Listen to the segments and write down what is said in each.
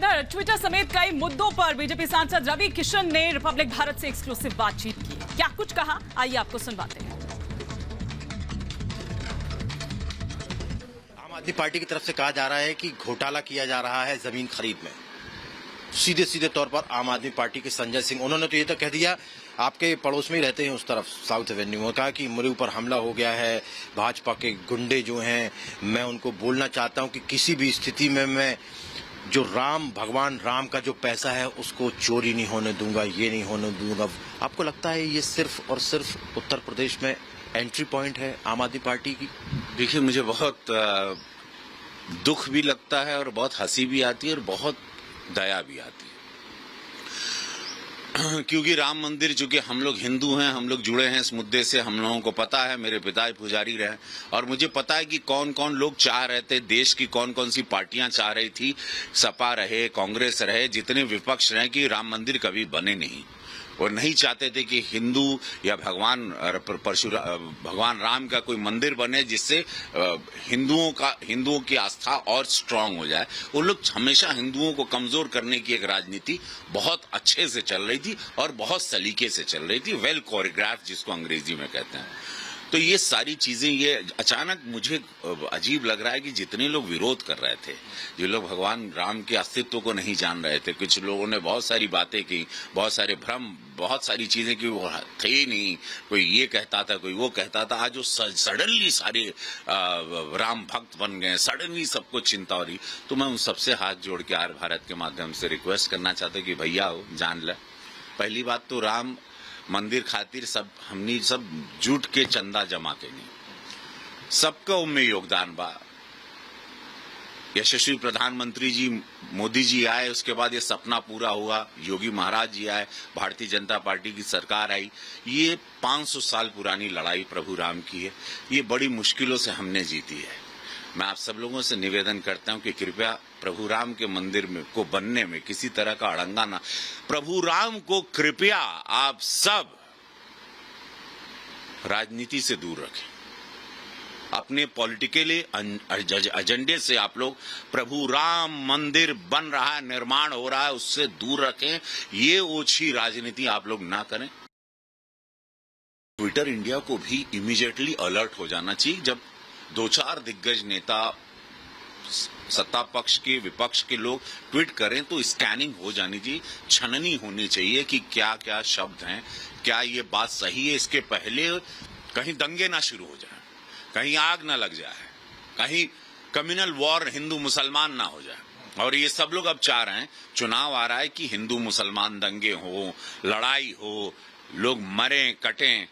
इधर ट्विटर समेत कई मुद्दों पर बीजेपी सांसद रवि किशन ने रिपब्लिक भारत से एक्सक्लूसिव बातचीत की। क्या कुछ कहा, आइए आपको सुनवाते हैं। आम आदमी पार्टी की तरफ से कहा जा रहा है कि घोटाला किया जा रहा है जमीन खरीद में। सीधे सीधे तौर पर आम आदमी पार्टी के संजय सिंह, उन्होंने तो ये तक कह दिया, आपके पड़ोस में ही रहते हैं उस तरफ साउथ एवेन्यू में, कहा कि मेरे ऊपर हमला हो गया है, भाजपा के गुंडे जो हैं, मैं उनको बोलना चाहता हूं कि किसी भी स्थिति में मैं जो भगवान राम का जो पैसा है उसको चोरी नहीं होने दूंगा, ये नहीं होने दूंगा। आपको लगता है ये सिर्फ और सिर्फ उत्तर प्रदेश में एंट्री पॉइंट है आम आदमी पार्टी की? देखिए, मुझे बहुत दुख भी लगता है और बहुत हंसी भी आती है और बहुत दया भी आती है, क्योंकि राम मंदिर, चूंकि हम लोग हिंदू हैं, हम लोग जुड़े हैं इस मुद्दे से, हम लोगों को पता है, मेरे पिता पुजारी रहे और मुझे पता है कि कौन कौन लोग चाह रहे थे, देश की कौन कौन सी पार्टियां चाह रही थी, सपा रहे, कांग्रेस रहे, जितने विपक्ष रहे, कि राम मंदिर कभी बने नहीं। वो नहीं चाहते थे कि हिंदू या भगवान राम का कोई मंदिर बने जिससे हिंदुओं की आस्था और स्ट्रांग हो जाए। वो लोग हमेशा हिंदुओं को कमजोर करने की एक राजनीति बहुत अच्छे से चल रही थी और बहुत सलीके से चल रही थी, वेल कोरियोग्राफ जिसको अंग्रेजी में कहते हैं। तो ये सारी चीजें, ये अचानक मुझे अजीब लग रहा है कि जितने लोग विरोध कर रहे थे, जो लोग भगवान राम के अस्तित्व को नहीं जान रहे थे, कुछ लोगों ने बहुत सारी बातें की, बहुत सारे भ्रम, बहुत सारी चीजें की, वो थे ही नहीं, कोई ये कहता था, कोई वो कहता था। आज वो सडनली सारे राम भक्त बन गए, सडनली सबको चिंता हो रही। तो मैं उन सबसे हाथ जोड़ के आर भारत के माध्यम से रिक्वेस्ट करना चाहता हूँ कि भैया हो, जान ले, पहली बात तो राम मंदिर खातिर हमनी सब जुट के चंदा जमा के नहीं, सबका उनमें योगदान बा। यशस्वी प्रधानमंत्री जी मोदी जी आए, उसके बाद ये सपना पूरा हुआ, योगी महाराज जी आए, भारतीय जनता पार्टी की सरकार आई। ये 500 साल पुरानी लड़ाई प्रभु राम की है, ये बड़ी मुश्किलों से हमने जीती है। मैं आप सब लोगों से निवेदन करता हूं कि कृपया प्रभु राम के मंदिर में को बनने में किसी तरह का अड़ंगा ना, प्रभु राम को कृपया आप सब राजनीति से दूर रखें, अपने पॉलिटिकली एजेंडे से आप लोग प्रभु राम मंदिर बन रहा है, निर्माण हो रहा है, उससे दूर रखें, ये ओछी राजनीति आप लोग ना करें। ट्विटर इंडिया को भी इमीडिएटली अलर्ट हो जाना चाहिए। जब 2-4 दिग्गज नेता, सत्ता पक्ष के, विपक्ष के लोग ट्वीट करें तो स्कैनिंग हो जानी चाहिए, छननी होनी चाहिए कि क्या क्या शब्द हैं, क्या ये बात सही है। इसके पहले कहीं दंगे ना शुरू हो जाए, कहीं आग ना लग जाए, कहीं कम्युनल वॉर हिंदू मुसलमान ना हो जाए। और ये सब लोग अब चाह रहे हैं, चुनाव आ रहा है, कि हिंदू मुसलमान दंगे हो, लड़ाई हो, लोग मरें कटें।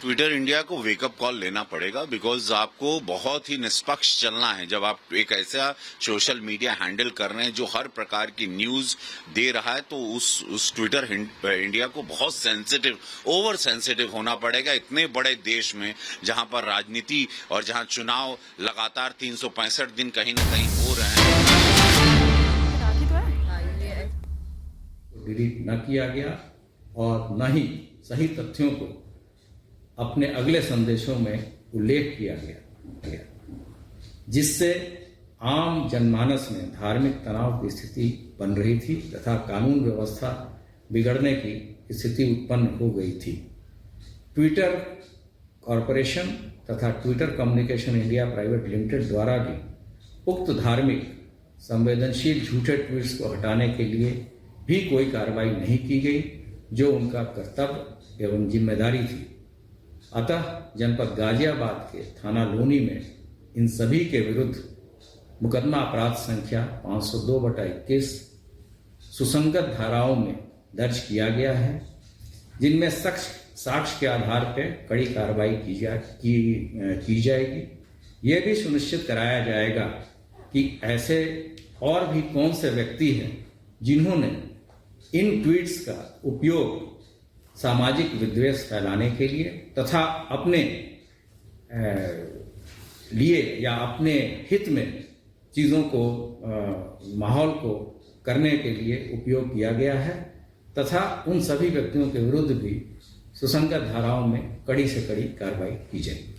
ट्विटर इंडिया को वेकअप कॉल लेना पड़ेगा, बिकॉज आपको बहुत ही निष्पक्ष चलना है। जब आप एक ऐसा सोशल मीडिया हैंडल कर रहे हैं जो हर प्रकार की न्यूज दे रहा है, तो उस ट्विटर इंडिया को बहुत सेंसिटिव, ओवर सेंसिटिव होना पड़ेगा इतने बड़े देश में, जहां पर राजनीति और जहां चुनाव लगातार 365 दिन कहीं न कहीं हो रहे हैं। डिलीट न किया गया और न ही सही तथ्यों को अपने अगले संदेशों में उल्लेख किया गया, जिससे आम जनमानस में धार्मिक तनाव की स्थिति बन रही थी तथा कानून व्यवस्था बिगड़ने की स्थिति उत्पन्न हो गई थी। ट्विटर कॉरपोरेशन तथा Twitter communication India private limited द्वारा भी उक्त धार्मिक संवेदनशील झूठे ट्वीट्स को हटाने के लिए भी कोई कार्रवाई नहीं की गई, जो उनका कर्तव्य एवं जिम्मेदारी थी। अतः जनपद गाजियाबाद के थाना लोनी में इन सभी के विरुद्ध मुकदमा अपराध संख्या 502/21 सुसंगत धाराओं में दर्ज किया गया है, जिनमें साक्ष्य के आधार पर कड़ी कार्रवाई की जाएगी। ये भी सुनिश्चित कराया जाएगा कि ऐसे और भी कौन से व्यक्ति हैं जिन्होंने इन ट्वीट्स का उपयोग सामाजिक विद्वेष फैलाने के लिए तथा अपने लिए या अपने हित में चीज़ों को, माहौल को करने के लिए उपयोग किया गया है, तथा उन सभी व्यक्तियों के विरुद्ध भी सुसंगत धाराओं में कड़ी से कड़ी कार्रवाई की जाएगी।